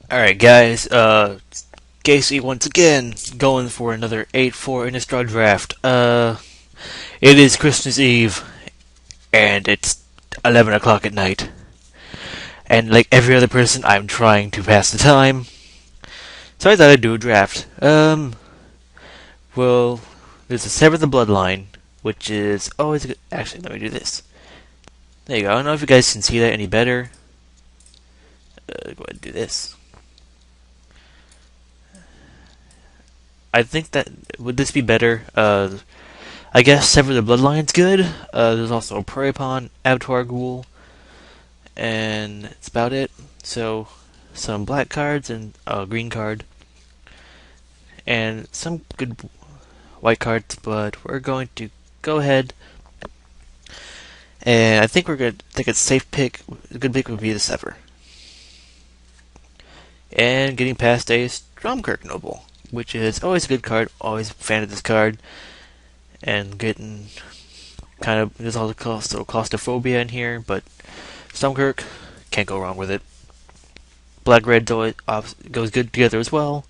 Alright guys, Casey once again going for another 8-4 Innistrad draft. It is Christmas Eve, and it's 11 o'clock at night. And like every other person, I'm trying to pass the time. So I thought I'd do a draft. Well, there's a Sever the Bloodline, which is always good. Actually, let me do this. There you go. I don't know if you guys can see that any better. Go ahead and do this. I think that would this be better? I guess Sever the Bloodline's good. There's also a Prey Upon, Abattoir Ghoul, and that's about it. So, some black cards and a green card, and some good white cards. But we're going to go ahead, and I think we're going to take a safe pick. A good pick would be the Sever, and getting past a Stromkirk Noble, which is always a good card. Always a fan of this card. And getting kind of, there's all the claustrophobia in here, but Stormkirk, can't go wrong with it. Black red goes good together as well.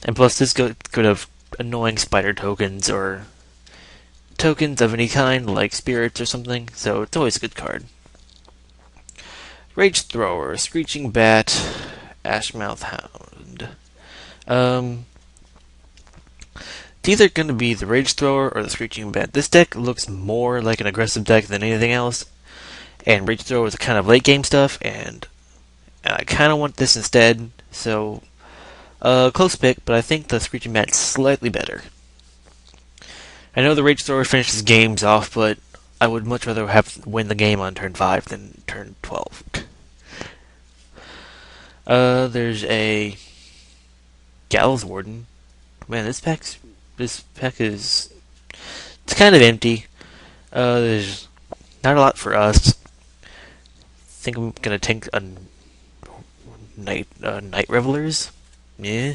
And plus this could have annoying spider tokens or tokens of any kind, like spirits or something, so it's always a good card. Rage Thrower, Screeching Bat, Ashmouth Hound. It's either going to be the Rage Thrower or the Screeching Bat. This deck looks more like an aggressive deck than anything else, and Rage Thrower is kind of late game stuff, and I kind of want this instead, so close pick, but I think the Screeching Bat's slightly better. I know the Rage Thrower finishes games off, but I would much rather have win the game on turn 5 than turn 12. There's a Gallows Warden. Man, this pack is, it's kind of empty. There's not a lot for us. I think I'm gonna take a Night Revelers. Yeah.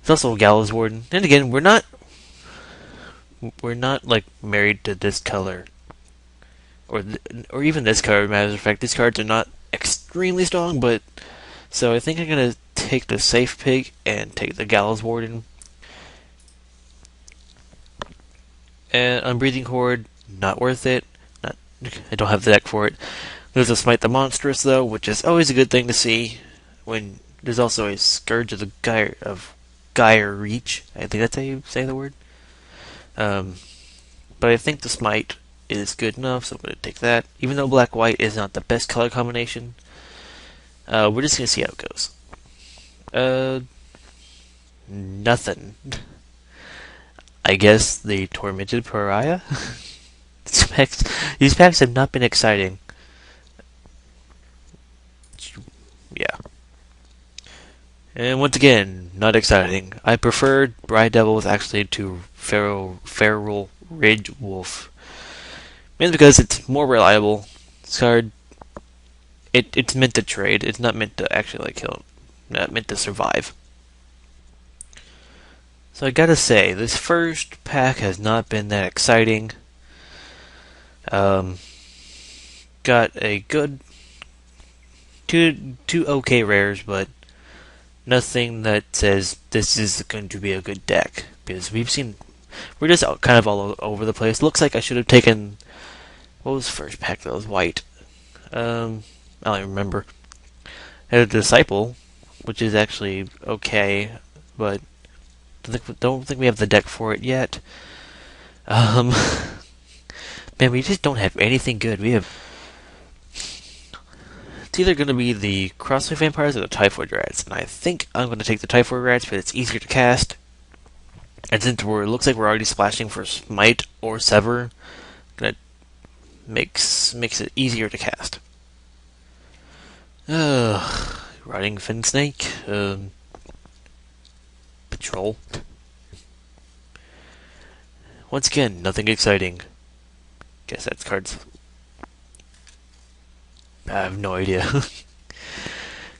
There's also a Gallows Warden. And again, we're not like married to this color, or even this card. Matter of fact, these cards are not extremely strong, but so I think I'm gonna take the safe pick and take the Gallows Warden. And Unbreathing Horde, not worth it. I don't have the deck for it. There's a Smite the Monstrous though, which is always a good thing to see. When there's also a Scourge of the Gyre Reach. I think that's how you say the word. But I think the Smite is good enough, so I'm going to take that. Even though black-white is not the best color combination, we're just going to see how it goes. Nothing. I guess the Tormented Pariah? These packs have not been exciting. Yeah. And once again, not exciting. I preferred Bride Devils actually to Feral Ridge Wolf. Mainly because it's more reliable. This card, it's meant to trade. It's not meant to actually like kill. Not meant to survive. So I gotta say, this first pack has not been that exciting. Got a good two okay rares, but nothing that says this is going to be a good deck, because we're just kind of all over the place. Looks like I should have taken, what was the first pack that was white? I don't even remember. I had a Disciple, which is actually okay, but don't think we have the deck for it yet. Man, we just don't have anything good. It's either going to be the Crossway Vampires or the Typhoid Rats, and I think I'm going to take the Typhoid Rats because it's easier to cast. And since it looks like we're already splashing for Smite or Sever, that makes it easier to cast. Riding Fin Snake, Patrol. Once again, nothing exciting. Guess that's cards. I have no idea.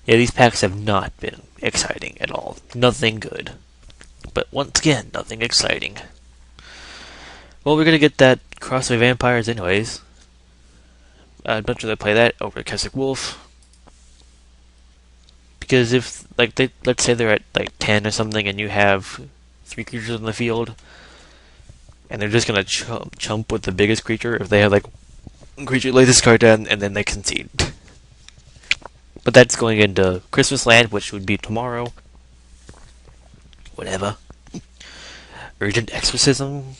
Yeah, these packs have not been exciting at all. Nothing good. But once again, nothing exciting. Well, we're gonna get that Crossway Vampires anyways. I'd much rather play that over Keswick Wolf. Because if let's say they're at like 10 or something, and you have 3 creatures in the field, and they're just gonna chump with the biggest creature. If they have like one creature, lay this card down, and then they concede. But that's going into Christmas Land, which would be tomorrow. Whatever. Urgent Exorcism.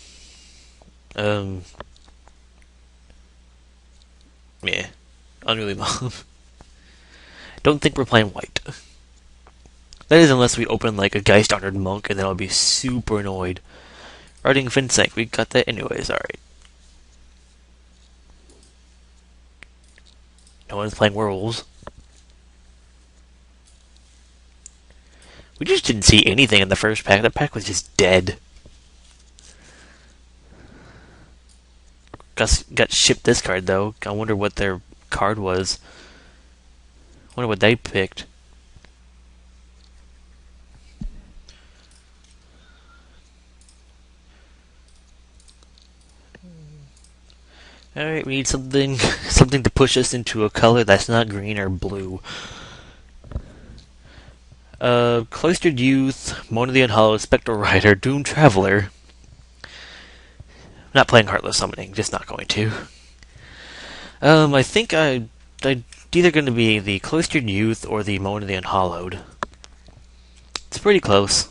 Yeah. Unruly Mob. Don't think we're playing white. That is unless we open like a Geist Honored Monk, and then I'll be super annoyed. Arding Finsank, we got that anyways, alright. No one's playing werewolves. We just didn't see anything in the first pack. That pack was just dead. Got shipped this card though. I wonder what their card was. Wonder what they picked. Alright, we need something to push us into a color that's not green or blue. Cloistered Youth, Mona the Unhallowed, Spectral Rider, Doom Traveler. Not playing Heartless Summoning, just not going to. I think I'm either going to be the Cloistered Youth or the Mona the Unhallowed. It's pretty close.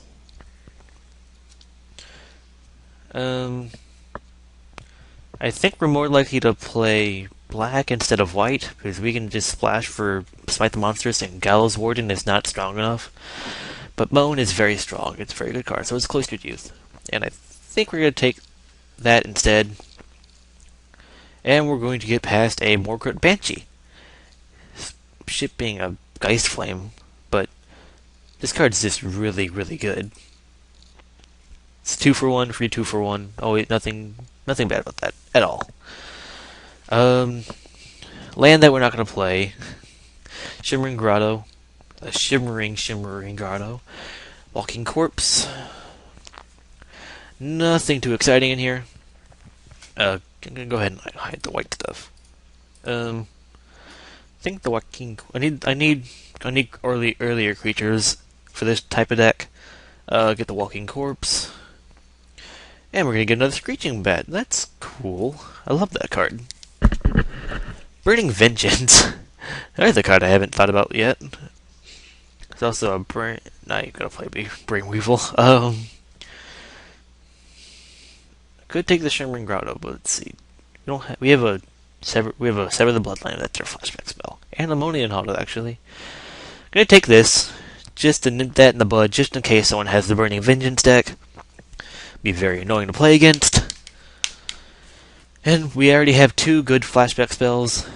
I think we're more likely to play black instead of white, because we can just splash for Smite the Monstrous, and Gallows Warden is not strong enough. But Moan is very strong. It's a very good card, so it's Cloistered Youth. And I think we're going to take that instead. And we're going to get past a Morgort Banshee. Shipping a Geist Flame, but this card's just really, really good. It's 2 for 1, free 2 for 1. Oh, wait, nothing bad about that at all. Land that we're not going to play. Shimmering Grotto. A shimmering grotto. Walking Corpse. Nothing too exciting in here. I'm gonna go ahead and hide the white stuff. I think the walking. I need earlier creatures for this type of deck. Get the Walking Corpse. And we're gonna get another Screeching Bat. That's cool. I love that card. Burning Vengeance. There's a card I haven't thought about yet. It's also a brain. Now you gotta play Brain Weevil. Could take the Shimmering Grotto, but let's see. We have a Sever the Bloodline. That's our flashback spell, and Ammonian Hollow actually. Gonna take this just to nip that in the bud, just in case someone has the Burning Vengeance deck. Be very annoying to play against. And we already have 2 good flashback spells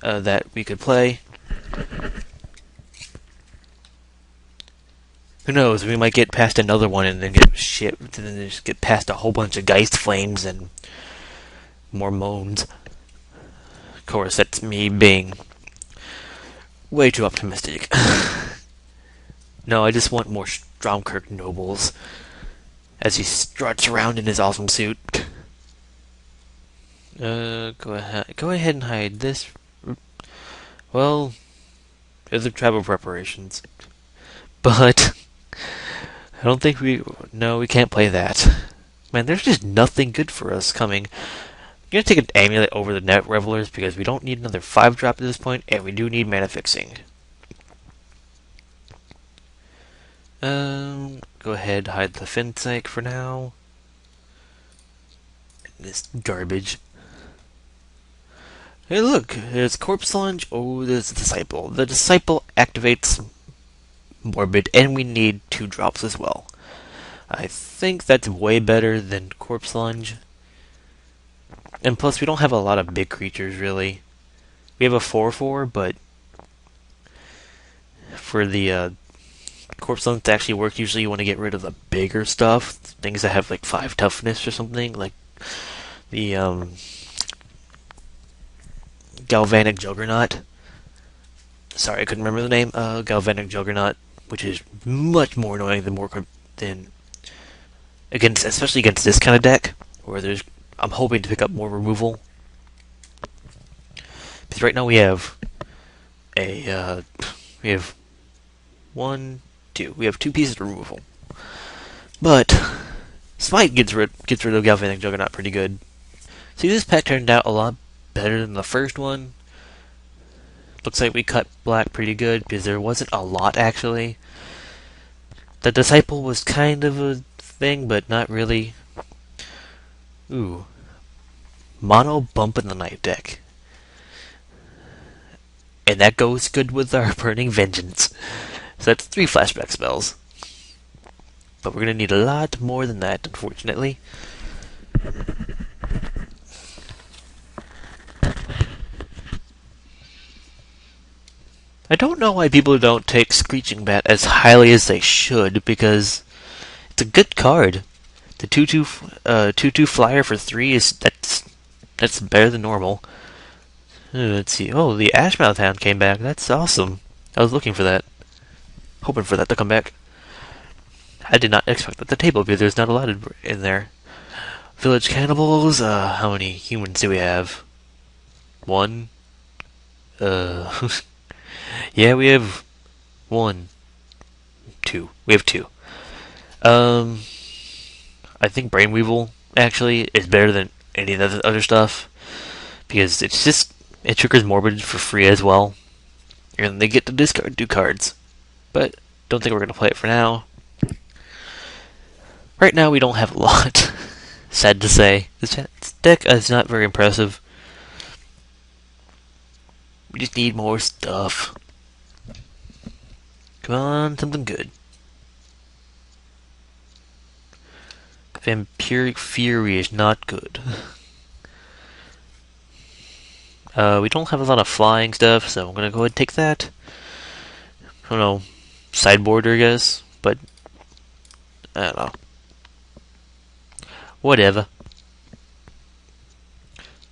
that we could play. Who knows? We might get past another one and then get shipped, and then just get past a whole bunch of Geist Flames and more moans. Of course, that's me being way too optimistic. No, I just want more Stromkirk Nobles as he struts around in his awesome suit. Go ahead and hide this. Well, there's the travel preparations, but I don't think we can't play that. Man, there's just nothing good for us coming. I'm gonna take an Amulet over the Net Revelers because we don't need another 5-drop at this point, and we do need mana fixing. Go ahead, hide the Finsank for now. This garbage. Hey, look, there's Corpse Lunge. Oh, there's Disciple. The Disciple activates Morbid, and we need 2 drops as well. I think that's way better than Corpse Lunge. And plus, we don't have a lot of big creatures, really. We have a 4/4, but for the Corpse Lunge to actually work, usually you want to get rid of the bigger stuff. Things that have like 5 toughness or something, like the Galvanic Juggernaut. Sorry, I couldn't remember the name. Galvanic Juggernaut, which is much more annoying than especially against this kind of deck, where I'm hoping to pick up more removal. Because right now we have 1, 2. We have 2 pieces of removal. But Smite gets rid of Galvanic Juggernaut pretty good. See, this pack turned out a lot better than the first one. Looks like we cut black pretty good because there wasn't a lot actually. The Disciple was kind of a thing, but not really. Ooh. Mono Bump in the Night deck. And that goes good with our Burning Vengeance. So that's 3 flashback spells. But we're going to need a lot more than that, unfortunately. I don't know why people don't take Screeching Bat as highly as they should, because it's a good card. The 2/2 flyer for 3 that's better than normal. Let's see. Oh, the Ashmouth Hound came back. That's awesome. I was looking for that. Hoping for that to come back. I did not expect that at the table because there's not a lot in there. Village Cannibals. How many humans do we have? 1. Yeah, we have 1, 2. We have 2. I think Brainweevil actually is better than any of the other stuff because it triggers Morbid for free as well, and they get to discard 2 cards. But don't think we're gonna play it for now. Right now we don't have a lot. Sad to say, this deck is not very impressive. We just need more stuff. Come on, something good. Vampiric Fury is not good. We don't have a lot of flying stuff, so I'm gonna go ahead and take that. I don't know, sideboarder, I guess, but I don't know. Whatever.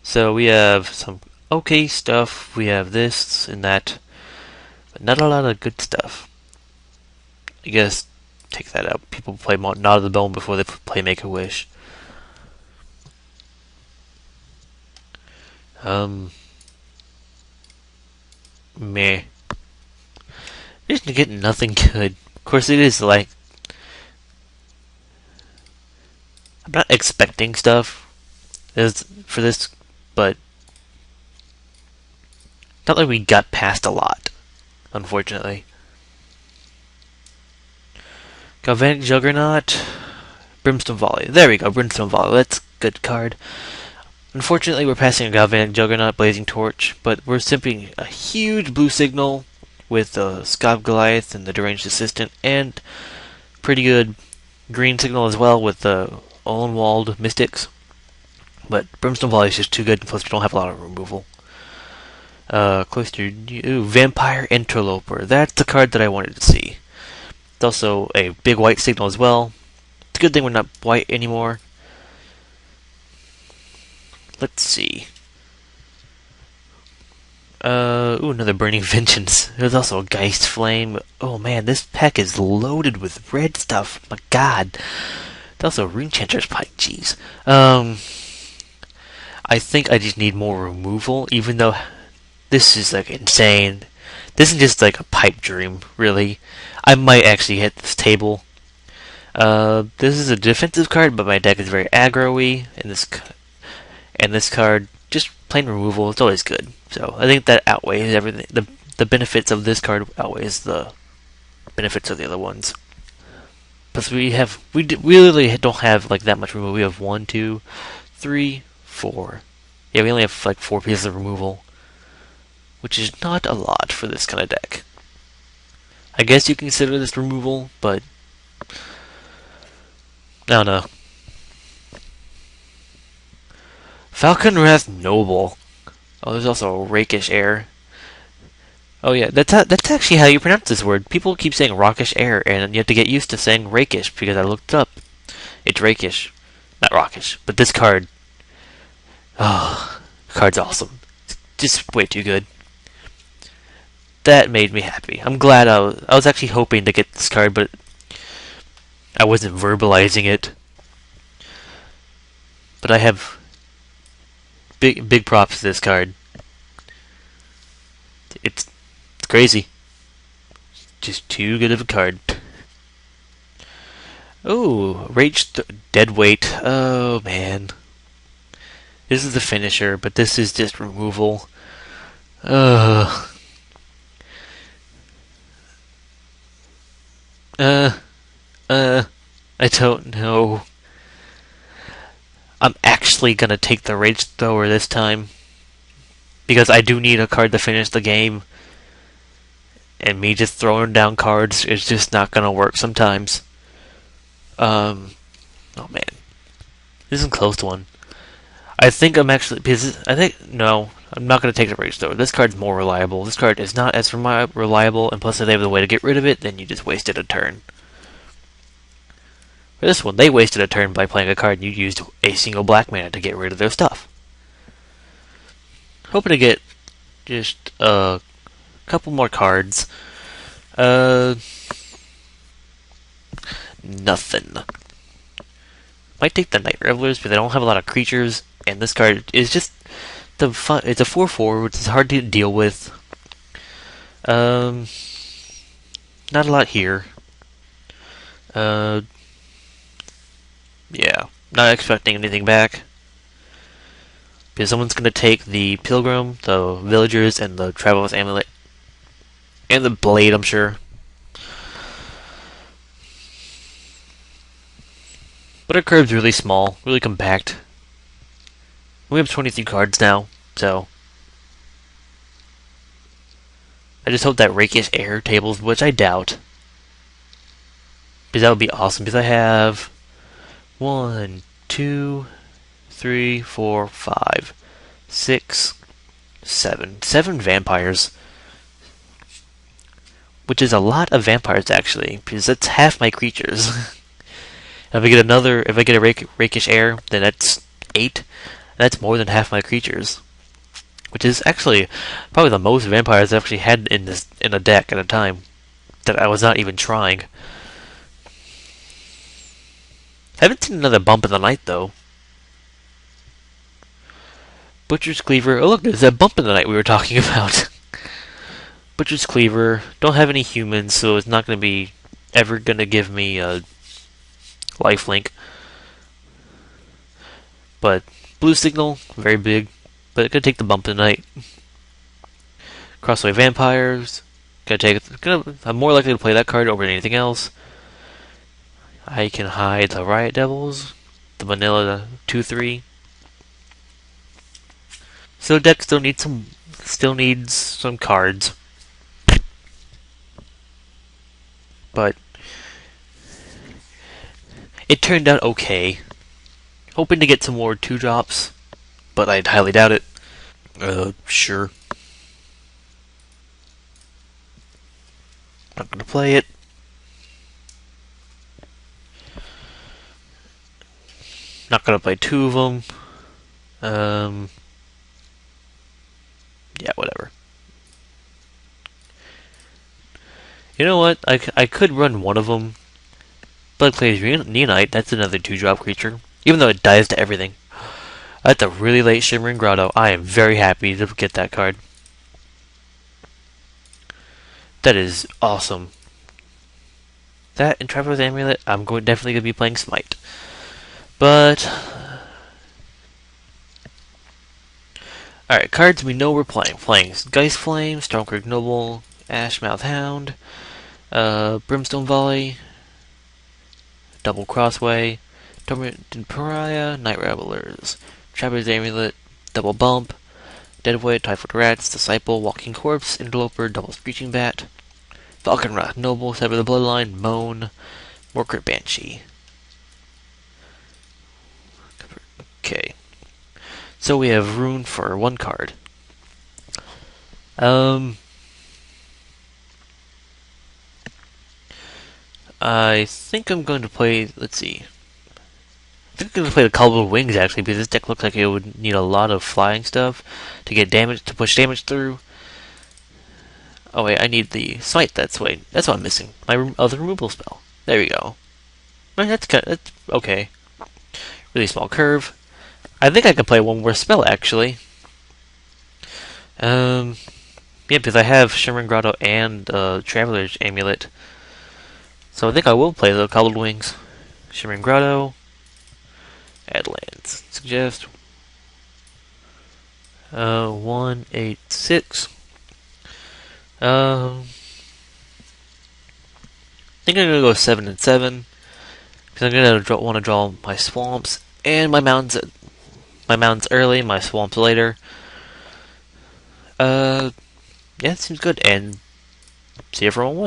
So we have some okay stuff. We have this and that, but not a lot of good stuff. I guess take that out. People play Knot of the Bone before they play Make-A-Wish. Meh. Just to get nothing good. Of course, it is like I'm not expecting stuff for this, but not like we got past a lot, unfortunately. Galvanic Juggernaut, Brimstone Volley. There we go, Brimstone Volley. That's a good card. Unfortunately, we're passing a Galvanic Juggernaut, Blazing Torch, but we're simping a huge blue signal with the Scob Goliath and the Deranged Assistant, and pretty good green signal as well with the Olenwald Mystics. But Brimstone Volley is just too good, plus we don't have a lot of removal. Cloister, Vampire Interloper. That's the card that I wanted to see. It's also a big white signal as well. It's a good thing we're not white anymore. Let's see. Another Burning Vengeance. There's also a Geist Flame. Oh man, this pack is loaded with red stuff. My god. There's also Rune Chanter's Pipe. Jeez. I think I just need more removal, even though this is like insane. This is just like a pipe dream, really. I might actually hit this table. This is a defensive card, but my deck is very aggro-y, and this card, just plain removal, it's always good. So I think that outweighs everything. The benefits of this card outweighs the benefits of the other ones. Plus we really don't have like that much removal. We have 1, 2, 3, 4. Yeah, we only have like 4 pieces of removal, which is not a lot for this kind of deck. I guess you consider this removal, but I don't know. Falconwrath Noble. Oh, there's also Rakish Air. Oh yeah, that's actually how you pronounce this word. People keep saying Rockish Air, and you have to get used to saying Rakish because I looked it up. It's Rakish, not Rockish. But this card, oh, the card's awesome. It's just way too good. That made me happy. I'm glad I was actually hoping to get this card, but I wasn't verbalizing it. But I have big props to this card. It's crazy. Just too good of a card. Oh, Dead Weight. Oh, man. This is the finisher, but this is just removal. Ugh. Uh, I don't know. I'm actually gonna take the Rage Thrower this time. Because I do need a card to finish the game. And me just throwing down cards is just not gonna work sometimes. Oh man. This is close to one. I think I'm actually, because no, I'm not going to take the Rage Thrower. This card's more reliable. This card is not as reliable, and plus if they have a way to get rid of it, then you just wasted a turn. For this one, they wasted a turn by playing a card and you used a single black mana to get rid of their stuff. Hoping to get just a couple more cards. Nothing. Might take the Night Revelers, but they don't have a lot of creatures, and this card is just it's a 4/4, which is hard to deal with. Not a lot here. Yeah, not expecting anything back. Because someone's gonna take the Pilgrim, the Villagers, and the Traveler's Amulet. And the Blade, I'm sure. But our curve's really small, really compact. We have 23 cards now, so I just hope that Rakish Air tables, which I doubt. Because that would be awesome, because I have 1, 2, 3, 4, 5, 6, 7. 7 vampires. Which is a lot of vampires, actually, because that's half my creatures. If I get a Rakish Air, then that's 8. That's more than half my creatures. Which is actually probably the most vampires I've actually had in a deck at a time. That I was not even trying. Haven't seen another bump in the night, though. Butcher's Cleaver. Oh, look, there's that bump in the night we were talking about. Butcher's Cleaver. Don't have any humans, so it's not going to be ever going to give me a lifelink. But Blue Signal, very big. But it could take the bump in the night. Crossway Vampires. I'm more likely to play that card over anything else. I can hide the Riot Devils, the Manila 2/3. So deck still needs some cards. But it turned out okay. Hoping to get some more 2-drops, but I highly doubt it. Sure. Not gonna play it. Not gonna play 2 of them. Yeah, whatever. You know what? I could run one of them. Blood Clay's Neonite, that's another 2-drop creature. Even though it dies to everything. That's a really late Shimmering Grotto. I am very happy to get that card. That is awesome. That and Traveler's Amulet, I'm definitely going to be playing Smite. But alright, cards we know we're playing. Playing Geist Flame, Stormcroak Noble, Ashmouth Hound, Brimstone Volley, Double Crossway, Tormented Pariah, Night Revelers, Traveler's Amulet, Double Bump, Deadwood, Typhoid Rats, Disciple, Walking Corpse, Interloper, Double Screeching Bat, Falconwrath Noble, Sever the Bloodline, Moan, Morkert Banshee. Okay. So we have Rune for 1 card. I think I'm going to play, let's see. I think I'm going to play the Cobbled Wings, actually, because this deck looks like it would need a lot of flying stuff to get damage, to push damage through. Oh wait, I need the Smite, that's what I'm missing. My other removal spell. There we go. That's okay. Really small curve. I think I can play one more spell, actually. Yeah, Yeah, because I have Shimmering Grotto and Traveler's Amulet. So I think I will play the Cobbled Wings. Shimmering Grotto. Add lands. Suggest 186. I think I'm gonna go 7 and 7 because I'm gonna want to draw my swamps and my mountains. My mountains early, my swamps later. Yeah, it seems good. And see you for 1-1.